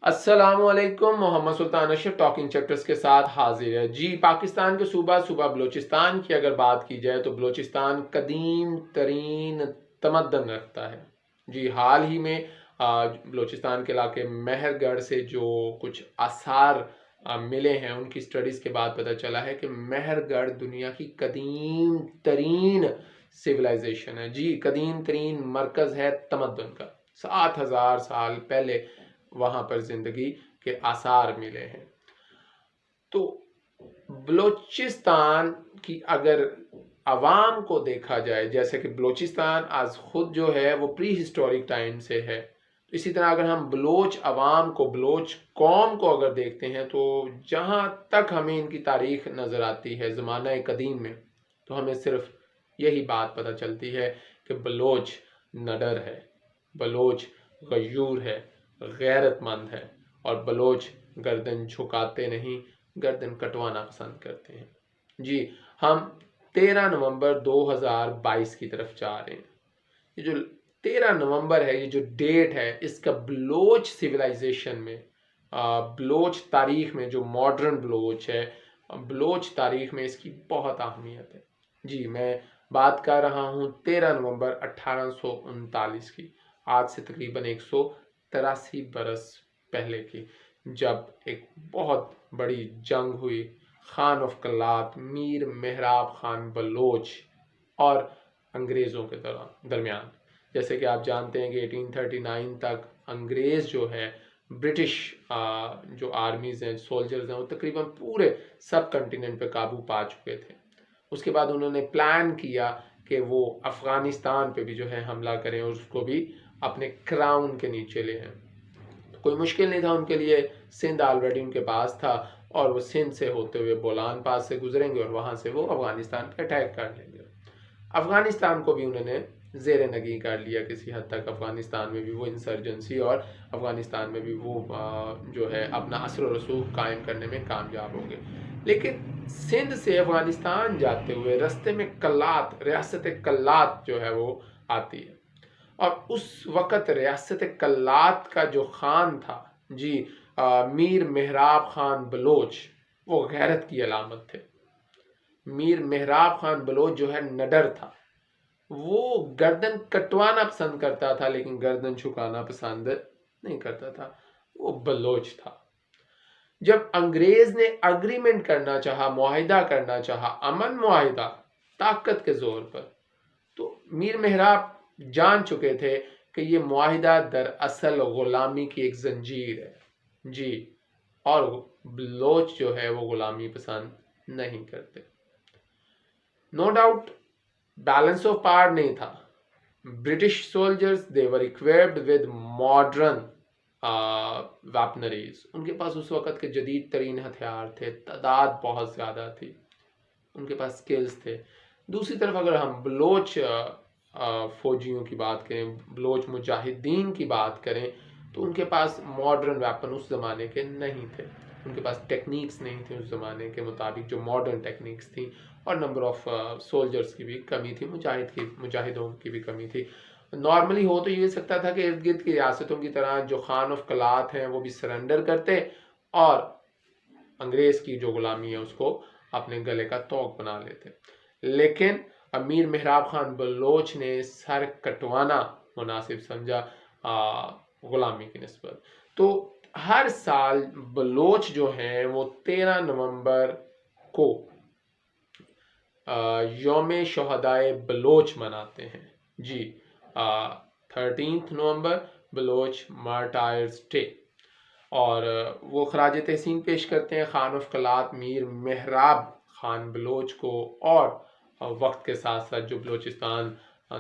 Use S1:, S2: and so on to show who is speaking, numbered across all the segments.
S1: السلام علیکم، محمد سلطان اشرف talking chapters کے ساتھ حاضر ہے جی۔ پاکستان کے صوبہ بلوچستان کی اگر بات کی جائے تو بلوچستان قدیم ترین تمدن رکھتا ہے جی۔ حال ہی میں بلوچستان کے علاقے مہر گڑھ سے جو کچھ آثار ملے ہیں، ان کی سٹڈیز کے بعد پتہ چلا ہے کہ مہر گڑھ دنیا کی قدیم ترین سویلائزیشن ہے جی، قدیم ترین مرکز ہے تمدن کا۔ 7,000 سال پہلے وہاں پر زندگی کے آثار ملے ہیں۔ تو بلوچستان کی اگر عوام کو دیکھا جائے، جیسے کہ بلوچستان آج خود جو ہے وہ پری ہسٹورک ٹائم سے ہے، اسی طرح اگر ہم بلوچ عوام کو، بلوچ قوم کو اگر دیکھتے ہیں تو جہاں تک ہمیں ان کی تاریخ نظر آتی ہے زمانہ قدیم میں، تو ہمیں صرف یہی بات پتہ چلتی ہے کہ بلوچ نڈر ہے، بلوچ غیور ہے، غیرت مند ہے، اور بلوچ گردن جھکاتے نہیں، گردن کٹوانا پسند کرتے ہیں جی۔ ہم 13 نومبر 2022 کی طرف جا رہے ہیں۔ یہ جو 13 نومبر ہے، یہ جو ڈیٹ ہے، اس کا بلوچ سویلائزیشن میں، بلوچ تاریخ میں، جو ماڈرن بلوچ ہے، بلوچ تاریخ میں اس کی بہت اہمیت ہے جی۔ میں بات کر رہا ہوں 13 نومبر 1839 کی، آج سے تقریباً 183 برس پہلے کی، جب ایک بہت بڑی جنگ ہوئی خان آف کلات میر محراب خان بلوچ اور انگریزوں کے درمیان۔ جیسے کہ آپ جانتے ہیں کہ 1839 تک انگریز جو ہے، برٹش جو آرمیز ہیں، سولجرز ہیں، وہ تقریباً پورے سب کنٹیننٹ پہ قابو پا چکے تھے۔ اس کے بعد انہوں نے پلان کیا کہ وہ افغانستان پہ بھی جو ہے حملہ کریں اور اس کو بھی اپنے کراؤن کے نیچے لے آئیں۔ کوئی مشکل نہیں تھا ان کے لیے، سندھ آلریڈی ان کے پاس تھا، اور وہ سندھ سے ہوتے ہوئے بولان پاس سے گزریں گے اور وہاں سے وہ افغانستان پہ اٹیک کر لیں گے۔ افغانستان کو بھی انہوں نے زیر نگیں کر لیا کسی حد تک۔ افغانستان میں بھی وہ انسرجنسی اور افغانستان میں بھی وہ جو ہے اپنا اثر و رسوخ قائم کرنے میں کامیاب ہوں گے۔ لیکن سندھ سے افغانستان جاتے ہوئے رستے میں کلات، ریاست کلات جو ہے وہ آتی ہے، اور اس وقت ریاست کلات کا جو خان تھا جی، میر محراب خان بلوچ، وہ غیرت کی علامت تھے۔ میر محراب خان بلوچ جو ہے نڈر تھا، وہ گردن کٹوانا پسند کرتا تھا لیکن گردن جھکانا پسند نہیں کرتا تھا، وہ بلوچ تھا۔ جب انگریز نے اگریمنٹ کرنا چاہا، معاہدہ کرنا چاہا، امن معاہدہ طاقت کے زور پر، تو میر محراب جان چکے تھے کہ یہ معاہدہ دراصل غلامی کی ایک زنجیر ہے جی، اور بلوچ جو ہے وہ غلامی پسند نہیں کرتے۔ No doubt balance of power نہیں تھا۔ British soldiers they were equipped with modern weaponries, ان کے پاس اس وقت کے جدید ترین ہتھیار تھے، تعداد بہت زیادہ تھی، ان کے پاس سکلز تھے۔ دوسری طرف اگر ہم بلوچ فوجیوں کی بات کریں، بلوچ مجاہدین کی بات کریں، تو ان کے پاس ماڈرن ویپن اس زمانے کے نہیں تھے، ان کے پاس ٹیکنیکس نہیں تھیں اس زمانے کے مطابق جو ماڈرن ٹیکنیکس تھیں، اور نمبر آف سولجرز کی بھی کمی تھی، مجاہدوں کی بھی کمی تھی۔ نارملی ہو تو یہ سکتا تھا کہ ارد گرد کی ریاستوں کی طرح جو خان آف کلات ہیں وہ بھی سرنڈر کرتے اور انگریز کی جو غلامی ہے اس کو اپنے گلے کا توق بنا لیتے، لیکن امیر محراب خان بلوچ نے سر کٹوانا مناسب سمجھا غلامی کی نسبت۔ تو ہر سال بلوچ جو ہیں وہ 13 نومبر کو یوم شہدائے بلوچ مناتے ہیں جی۔ 13 نومبر بلوچ مارٹائرز ڈے، اور وہ خراج تحسین پیش کرتے ہیں خان آف کلات میر محراب خان بلوچ کو، اور وقت کے ساتھ ساتھ جو بلوچستان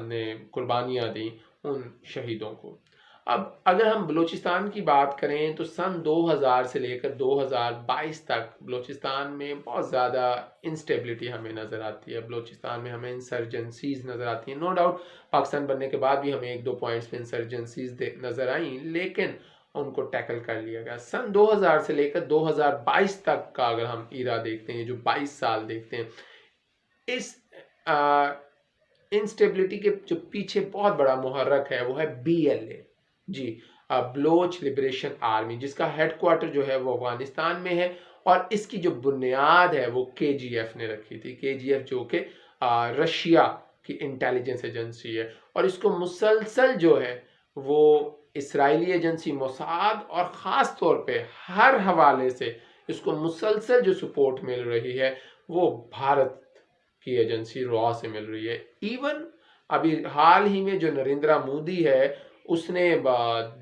S1: نے قربانیاں دیں ان شہیدوں کو۔ اب اگر ہم بلوچستان کی بات کریں تو سن 2000 سے لے کر 2022 تک بلوچستان میں بہت زیادہ انسٹیبلٹی ہمیں نظر آتی ہے، بلوچستان میں ہمیں انسرجنسیز نظر آتی ہیں۔ نو ڈاؤٹ پاکستان بننے کے بعد بھی ہمیں ایک دو پوائنٹس پہ انسرجنسیز نظر آئیں، لیکن ان کو ٹیکل کر لیا گیا۔ سن 2000 سے لے کر 2022 تک کا اگر ہم ایرا دیکھتے ہیں، جو 22 سال دیکھتے ہیں، اس انسٹیبلٹی کے جو پیچھے بہت بڑا محرک ہے وہ ہے BLA جی۔ بلوچ لبریشن آرمی، جس کا ہیڈ کوارٹر جو ہے وہ افغانستان میں ہے، اور اس کی جو بنیاد ہے وہ KGF نے رکھی تھی۔ KGF جو کہ رشیا کی انٹیلیجنس ایجنسی ہے، اور اس کو مسلسل جو ہے وہ اسرائیلی ایجنسی موساد اور خاص طور پہ ہر حوالے سے اس کو مسلسل جو سپورٹ مل رہی ہے وہ بھارت کی ایجنسی را سے مل رہی ہے۔ ایون ابھی حال ہی میں جو نریندرا مودی ہے، اس نے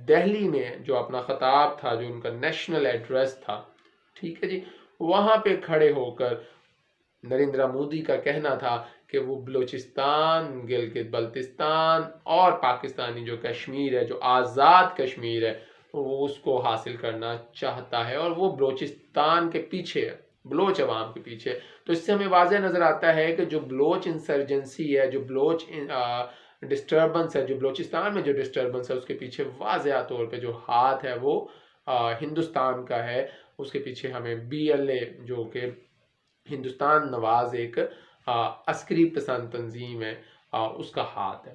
S1: دہلی میں جو اپنا خطاب تھا، جو ان کا نیشنل ایڈریس تھا، ٹھیک ہے جی، وہاں پہ کھڑے ہو کر نریندرا مودی کا کہنا تھا کہ وہ بلوچستان، گلگت بلتستان اور پاکستانی جو کشمیر ہے، جو آزاد کشمیر ہے، وہ اس کو حاصل کرنا چاہتا ہے، اور وہ بلوچستان کے پیچھے ہے، بلوچ عوام کے پیچھے۔ تو اس سے ہمیں واضح نظر آتا ہے کہ جو بلوچ انسرجنسی ہے، جو بلوچ ڈسٹربنس ہے، جو بلوچستان میں جو ڈسٹربنس ہے، اس کے پیچھے واضح طور پہ جو ہاتھ ہے وہ ہندوستان کا ہے۔ اس کے پیچھے ہمیں BLA جو کہ ہندوستان نواز ایک عسکری پسند تنظیم ہے، اس کا ہاتھ ہے۔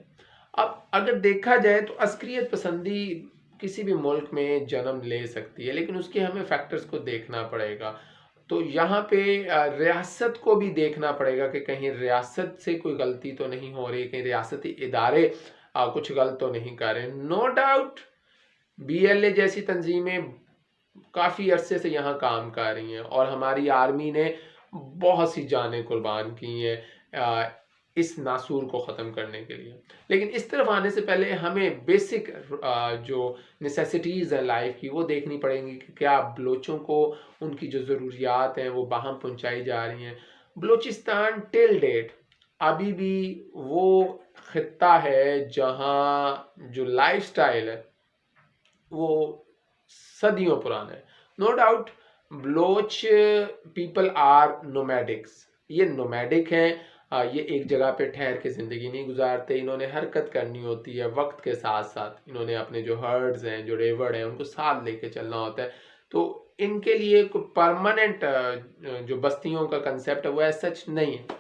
S1: اب اگر دیکھا جائے تو عسکریت پسندی کسی بھی ملک میں جنم لے سکتی ہے، لیکن اس کے ہمیں فیکٹرز کو دیکھنا پڑے گا۔ تو یہاں پہ ریاست کو بھی دیکھنا پڑے گا کہ کہیں ریاست سے کوئی غلطی تو نہیں ہو رہی، کہیں ریاستی ادارے کچھ غلط تو نہیں کر رہے۔ نو ڈاؤٹ BLA جیسی تنظیمیں کافی عرصے سے یہاں کام کر رہی ہیں، اور ہماری آرمی نے بہت سی جانیں قربان کی ہیں اس ناسور کو ختم کرنے کے لیے۔ لیکن اس طرف آنے سے پہلے ہمیں بیسک جو نیسیسٹیز ہیں لائف کی وہ دیکھنی پڑیں گی کہ کیا بلوچوں کو ان کی جو ضروریات ہیں وہ باہم پہنچائی جا رہی ہیں۔ بلوچستان ٹل ڈیٹ ابھی بھی وہ خطہ ہے جہاں جو لائف سٹائل ہے وہ صدیوں پرانا ہے۔ No doubt Baloch people are nomadics, یہ نومیڈک ہیں، یہ ایک جگہ پہ ٹھہر کے زندگی نہیں گزارتے، انہوں نے حرکت کرنی ہوتی ہے وقت کے ساتھ ساتھ، انہوں نے اپنے جو ہرڈز ہیں، جو ریوڑ ہیں، ان کو ساتھ لے کے چلنا ہوتا ہے۔ تو ان کے لیے کوئی پرماننٹ جو بستیوں کا کنسیپٹ ہے وہ ایسا سچ نہیں ہے،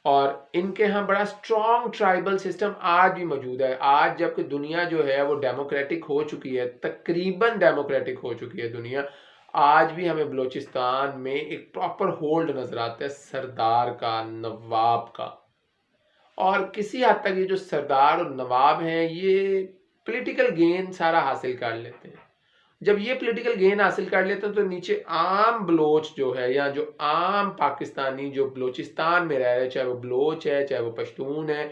S1: اور ان کے ہاں بڑا اسٹرانگ ٹرائبل سسٹم آج بھی موجود ہے۔ آج جبکہ دنیا جو ہے وہ ڈیموکریٹک ہو چکی ہے، تقریباً ڈیموکریٹک ہو چکی ہے دنیا، آج بھی ہمیں بلوچستان میں ایک پراپر ہولڈ نظر آتا ہے سردار کا، نواب کا، اور کسی حد تک یہ جو سردار اور نواب ہیں یہ پولیٹیکل گین سارا حاصل کر لیتے ہیں۔ جب یہ پولیٹیکل گین حاصل کر لیتے ہیں تو نیچے عام بلوچ جو ہے، یا جو عام پاکستانی جو بلوچستان میں رہ رہے، چاہے وہ بلوچ ہے، چاہے وہ پشتون ہے،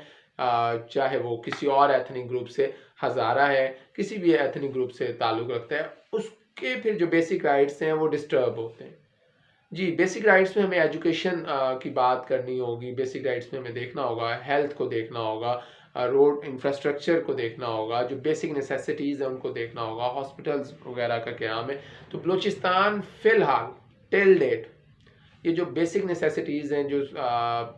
S1: چاہے وہ کسی اور ایتھنک گروپ سے، ہزارہ ہے، کسی بھی ایتھنک گروپ سے تعلق رکھتا ہے، اس کے پھر جو بیسک رائٹس ہیں وہ ڈسٹرب ہوتے ہیں۔ جی، بیسک رائٹس میں ہمیں ایجوکیشن کی بات کرنی ہوگی، بیسک رائٹس میں ہمیں دیکھنا ہوگا ہیلتھ کو دیکھنا ہوگا، روڈ انفراسٹرکچر کو دیکھنا ہوگا، جو بیسک نیسیسٹیز ہیں ان کو دیکھنا ہوگا، ہاسپٹلز وغیرہ کا قیام ہے۔ تو بلوچستان فی الحال ٹل ڈیٹ یہ جو بیسک نیسیسٹیز ہیں،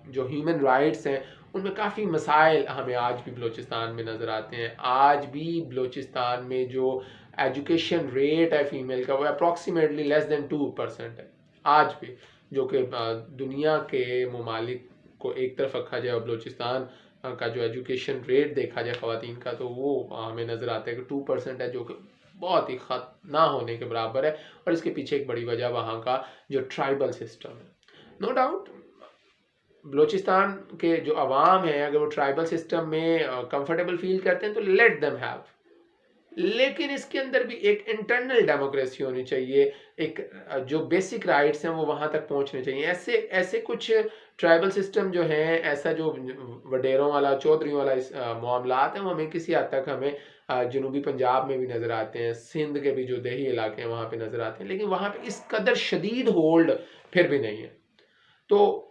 S1: جو ہیومن رائٹس ہیں، ان میں کافی مسائل ہمیں آج بھی بلوچستان میں نظر آتے ہیں۔ آج بھی بلوچستان میں جو ایجوکیشن ریٹ ہے فیمیل کا وہ اپروکسیمیٹلی لیس دین 2% ہے آج بھی، جو کہ دنیا کے ممالک کو ایک طرف رکھا جائے اور بلوچستان کا جو ایجوکیشن ریٹ دیکھا جائے خواتین کا تو وہ ہمیں نظر آتا ہے کہ 2% ہے، جو کہ بہت ہی نہ ہونے کے برابر ہے، اور اس کے پیچھے ایک بڑی وجہ وہاں کا جو ٹرائبل سسٹم ہے۔ نو ڈاؤٹ بلوچستان کے جو عوام ہیں اگر وہ ٹرائبل سسٹم میں کمفرٹیبل فیل کرتے ہیں تو لیٹ دیم ہیو، لیکن اس کے اندر بھی ایک انٹرنل ڈیموکریسی ہونی چاہیے، ایک جو بیسک رائٹس ہیں وہ وہاں تک پہنچنے چاہیے۔ ایسے کچھ ٹرائبل سسٹم جو ہیں، ایسا جو وڈیروں والا، چودھریوں والا معاملات ہیں، وہ ہمیں کسی حد تک ہمیں جنوبی پنجاب میں بھی نظر آتے ہیں، سندھ کے بھی جو دیہی علاقے ہیں وہاں پہ نظر آتے ہیں، لیکن وہاں پہ اس قدر شدید ہولڈ پھر بھی نہیں ہے۔ تو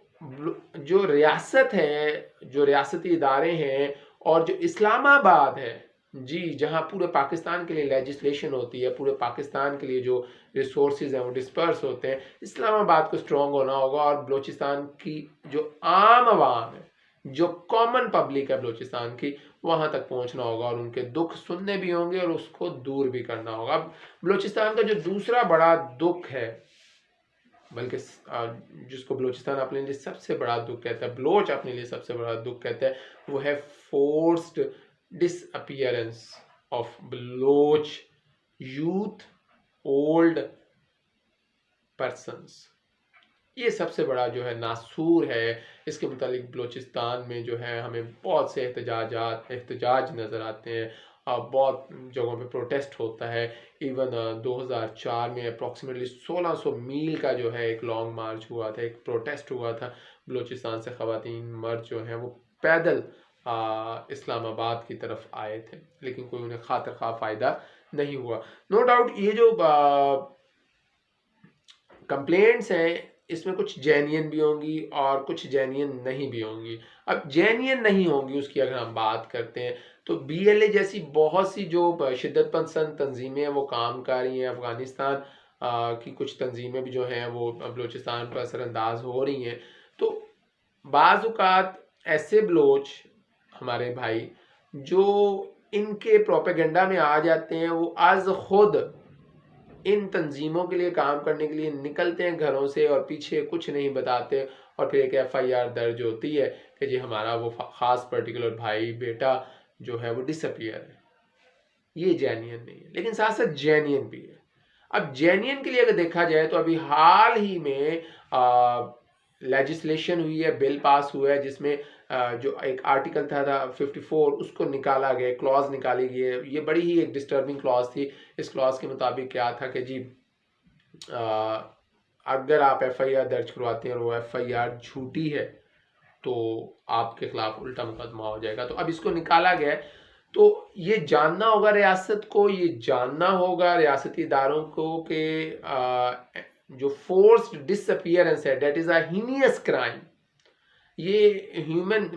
S1: جو ریاست ہے، جو ریاستی ادارے ہیں، اور جو اسلام آباد ہے، جی، جہاں پورے پاکستان کے لیے لیجسلیشن ہوتی ہے، پورے پاکستان کے لیے جو ریسورسز ہیں وہ ڈسپرس ہوتے ہیں، اسلام آباد کو سٹرونگ ہونا ہوگا، اور بلوچستان کی جو عام عوام ہے، جو کامن پبلک ہے بلوچستان کی، وہاں تک پہنچنا ہوگا، اور ان کے دکھ سننے بھی ہوں گے اور اس کو دور بھی کرنا ہوگا۔ اب بلوچستان کا جو دوسرا بڑا دکھ ہے، بلکہ جس کو بلوچستان اپنے لیے سب سے بڑا دکھ کہتا ہے، بلوچ اپنے لیے سب سے بڑا دکھ کہتا ہے، وہ ہے forced dish appearance of Baloch youth, old persons. یہ سب سے بڑا جو ہے ناسور ہے. اس کے متعلق بلوچستان میں جو ہے ہمیں بہت سے احتجاج نظر آتے ہیں، بہت جگہوں پہ پروٹیسٹ ہوتا ہے. ایون 2004 میں اپروکسیمیٹلی 1600 میل کا جو ہے ایک لانگ مارچ ہوا تھا، ایک پروٹیسٹ ہوا تھا بلوچستان سے. خواتین مرد جو ہیں وہ پیدل اسلام آباد کی طرف آئے تھے، لیکن کوئی انہیں خاطر خواہ فائدہ نہیں ہوا. نو ڈاؤٹ یہ جو کمپلینٹس ہیں اس میں کچھ جینین بھی ہوں گی اور کچھ جینین نہیں بھی ہوں گی. اب جینین نہیں ہوں گی اس کی اگر ہم بات کرتے ہیں تو بی ایل اے جیسی بہت سی جو شدت پسند تنظیمیں ہیں وہ کام کر رہی ہیں. افغانستان کی کچھ تنظیمیں بھی جو ہیں وہ بلوچستان پر اثر انداز ہو رہی ہیں. تو بعض اوقات ایسے بلوچ ہمارے بھائی جو ان کے پروپیگنڈا میں آ جاتے ہیں، وہ از خود ان تنظیموں کے لیے کام کرنے کے لیے نکلتے ہیں گھروں سے اور پیچھے کچھ نہیں بتاتے، اور پھر ایک ایف آئی آر درج ہوتی ہے کہ جی ہمارا وہ خاص پرٹیکولر بھائی بیٹا جو ہے وہ ڈس اپیئر ہے. یہ جینین نہیں ہے، لیکن ساتھ ساتھ جینین بھی ہے. اب جینین کے لیے اگر دیکھا جائے تو ابھی حال ہی میں لیجسلیشن ہوئی ہے، بل پاس ہوا ہے جس میں جو ایک آرٹیکل تھا 54 اس کو نکالا گیا، کلاز نکالی گئی ہے. یہ بڑی ہی ایک ڈسٹربنگ کلاز تھی. اس کلاز کے مطابق کیا تھا کہ جی اگر آپ ایف آئی آر درج کرواتے ہیں اور وہ ایف آئی آر جھوٹی ہے تو آپ کے خلاف الٹا مقدمہ ہو جائے گا. تو اب اس کو نکالا گیا ہے. تو یہ جاننا ہوگا ریاست کو، یہ جاننا ہوگا ریاستی اداروں کو کہ جو فورسڈ ڈس اپیئرنس ہے that is a heinous crime. یہ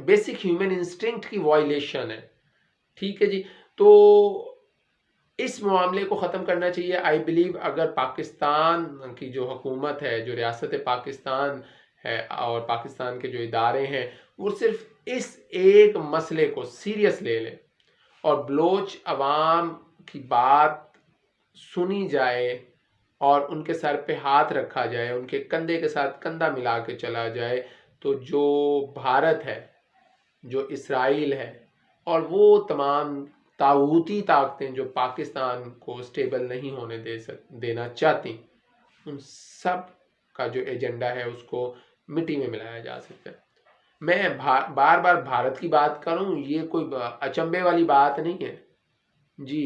S1: بیسک ہیومن انسٹنکٹ کی وائلیشن ہے. ٹھیک ہے جی. تو اس معاملے کو ختم کرنا چاہیے. آئی بلیو اگر پاکستان کی جو حکومت ہے، جو ریاست پاکستان ہے اور پاکستان کے جو ادارے ہیں وہ صرف اس ایک مسئلے کو سیریس لے لیں اور بلوچ عوام کی بات سنی جائے اور ان کے سر پہ ہاتھ رکھا جائے، ان کے کندھے کے ساتھ کندھا ملا کے چلا جائے، تو جو بھارت ہے، جو اسرائیل ہے اور وہ تمام طاغوتی طاقتیں جو پاکستان کو سٹیبل نہیں ہونے دینا چاہتی، ان سب کا جو ایجنڈا ہے اس کو مٹی میں ملایا جا سکتا ہے. میں بار بار بھارت کی بات کروں، یہ کوئی اچنبے والی بات نہیں ہے جی.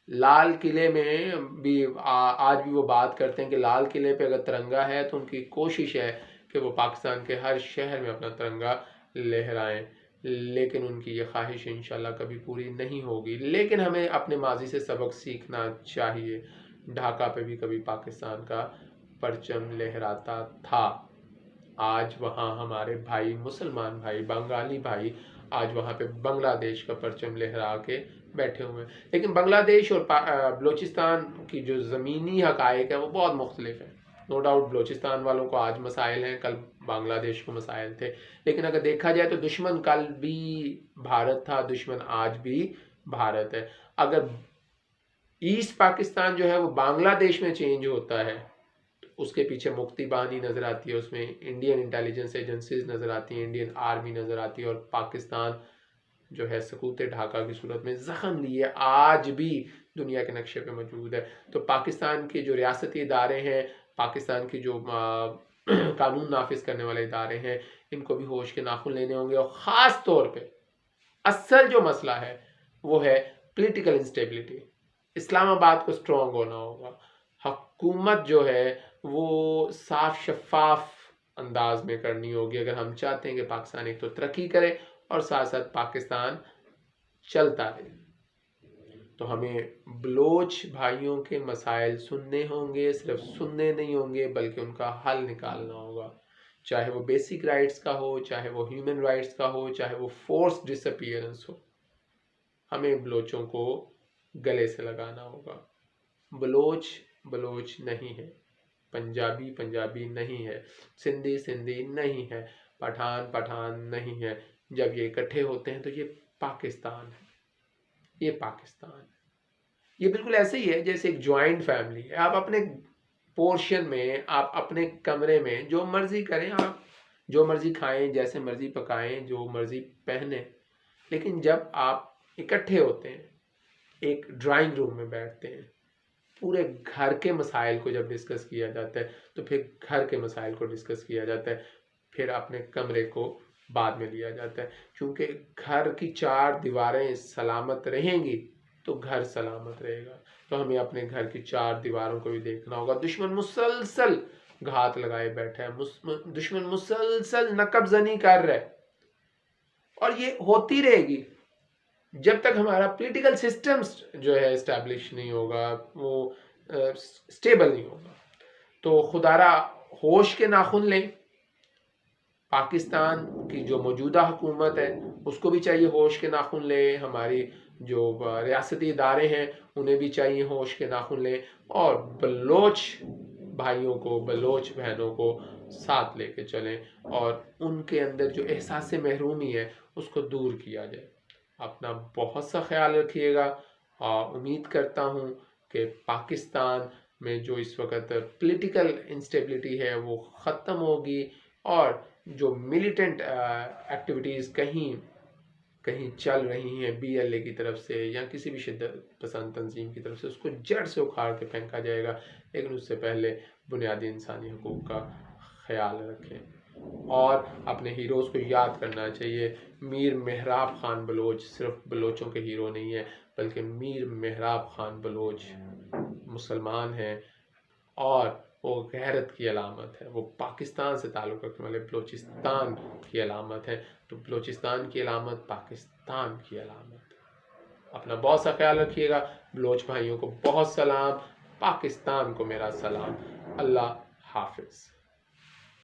S1: لال قلعے میں بھی آج بھی وہ بات کرتے ہیں کہ لال قلعے پہ اگر ترنگا ہے تو ان کی کوشش ہے کہ وہ پاکستان کے ہر شہر میں اپنا ترنگا لہرائیں، لیکن ان کی یہ خواہش انشاءاللہ کبھی پوری نہیں ہوگی. لیکن ہمیں اپنے ماضی سے سبق سیکھنا چاہیے. ڈھاکہ پہ بھی کبھی پاکستان کا پرچم لہراتا تھا. آج وہاں ہمارے بھائی، مسلمان بھائی، بنگالی بھائی آج وہاں پہ بنگلہ دیش کا پرچم لہرا کے بیٹھے ہوئے ہیں. لیکن بنگلہ دیش اور بلوچستان کی جو زمینی حقائق ہے وہ بہت مختلف ہیں. نو ڈاؤٹ بلوچستان والوں کو آج مسائل ہیں، کل بنگلہ دیش کو مسائل تھے. لیکن اگر دیکھا جائے تو دشمن کل بھی بھارت تھا، دشمن آج بھی بھارت ہے. اگر ایسٹ پاکستان جو ہے وہ بنگلہ دیش میں چینج ہوتا ہے تو اس کے پیچھے مکتی بانی نظر آتی ہے، اس میں انڈین انٹیلیجنس ایجنسیز نظر آتی ہیں، انڈین آرمی نظر آتی ہے، اور پاکستان جو ہے سقوط ڈھاکہ کی صورت میں زخم لیے آج بھی دنیا کے نقشے پہ موجود ہے. تو پاکستان کے جو ریاستی ادارے ہیں، پاکستان کی جو قانون نافذ کرنے والے ادارے ہیں، ان کو بھی ہوش کے ناخن لینے ہوں گے. اور خاص طور پہ اصل جو مسئلہ ہے وہ ہے پولیٹیکل انسٹیبلٹی. اسلام آباد کو سٹرونگ ہونا ہوگا. حکومت جو ہے وہ صاف شفاف انداز میں کرنی ہوگی اگر ہم چاہتے ہیں کہ پاکستان ایک تو ترقی کرے اور ساتھ ساتھ پاکستان چلتا رہے. تو ہمیں بلوچ بھائیوں کے مسائل سننے ہوں گے، صرف سننے نہیں ہوں گے بلکہ ان کا حل نکالنا ہوگا. چاہے وہ بیسک رائٹس کا ہو، چاہے وہ ہیومن رائٹس کا ہو، چاہے وہ فورس ڈس اپیئرنس ہو، ہمیں بلوچوں کو گلے سے لگانا ہوگا. بلوچ بلوچ نہیں ہے، پنجابی پنجابی نہیں ہے، سندھی سندھی نہیں ہے، پٹھان پٹھان نہیں ہے. جب یہ اکٹھے ہوتے ہیں تو یہ پاکستان ہے. یہ پاکستان ہے. یہ بالکل ایسے ہی ہے جیسے ایک جوائنٹ فیملی ہے. آپ اپنے پورشن میں، آپ اپنے کمرے میں جو مرضی کریں، آپ جو مرضی کھائیں، جیسے مرضی پکائیں، جو مرضی پہنیں، لیکن جب آپ اکٹھے ہوتے ہیں، ایک ڈرائنگ روم میں بیٹھتے ہیں، پورے گھر کے مسائل کو جب ڈسکس کیا جاتا ہے تو پھر گھر کے مسائل کو ڈسکس کیا جاتا ہے، پھر اپنے کمرے کو بعد میں لیا جاتا ہے، کیونکہ گھر کی 4 دیواریں سلامت رہیں گی تو گھر سلامت رہے گا۔ تو ہمیں اپنے گھر کی 4 دیواروں کو بھی دیکھنا ہوگا۔ دشمن مسلسل گھات لگائے بیٹھا ہے، دشمن مسلسل نقب زنی کر رہا ہے، اور یہ ہوتی رہے گی جب تک ہمارا پولیٹیکل سسٹم جو ہے اسٹیبلش نہیں ہوگا، وہ اسٹیبل نہیں ہوگا۔ تو خدا را ہوش کے ناخن لیں۔ پاکستان کی جو موجودہ حکومت ہے اس کو بھی چاہیے ہوش کے ناخن لیں، ہماری جو ریاستی ادارے ہیں انہیں بھی چاہیے ہوش کے ناخن لیں، اور بلوچ بھائیوں کو، بلوچ بہنوں کو ساتھ لے کے چلیں، اور ان کے اندر جو احساس محرومی ہے اس کو دور کیا جائے۔ اپنا بہت سا خیال رکھیے گا، اور امید کرتا ہوں کہ پاکستان میں جو اس وقت پولیٹیکل انسٹیبلٹی ہے وہ ختم ہوگی، اور جو ملیٹنٹ ایکٹیویٹیز کہیں چل رہی ہیں BLA کی طرف سے یا کسی بھی شدت پسند تنظیم کی طرف سے، اس کو جڑ سے اکھاڑ کے پھینکا جائے گا۔ لیکن اس سے پہلے بنیادی انسانی حقوق کا خیال رکھیں، اور اپنے ہیروز کو یاد کرنا چاہیے۔ میر محراب خان بلوچ صرف بلوچوں کے ہیرو نہیں ہے، بلکہ میر محراب خان بلوچ مسلمان ہیں، اور وہ غیرت کی علامت ہے، وہ پاکستان سے تعلق رکھنے والے بلوچستان کی علامت ہے، تو بلوچستان کی علامت پاکستان کی علامت ہے۔ اپنا بہت سا خیال رکھیے گا۔ بلوچ بھائیوں کو بہت سلام، پاکستان کو میرا سلام۔ اللہ حافظ۔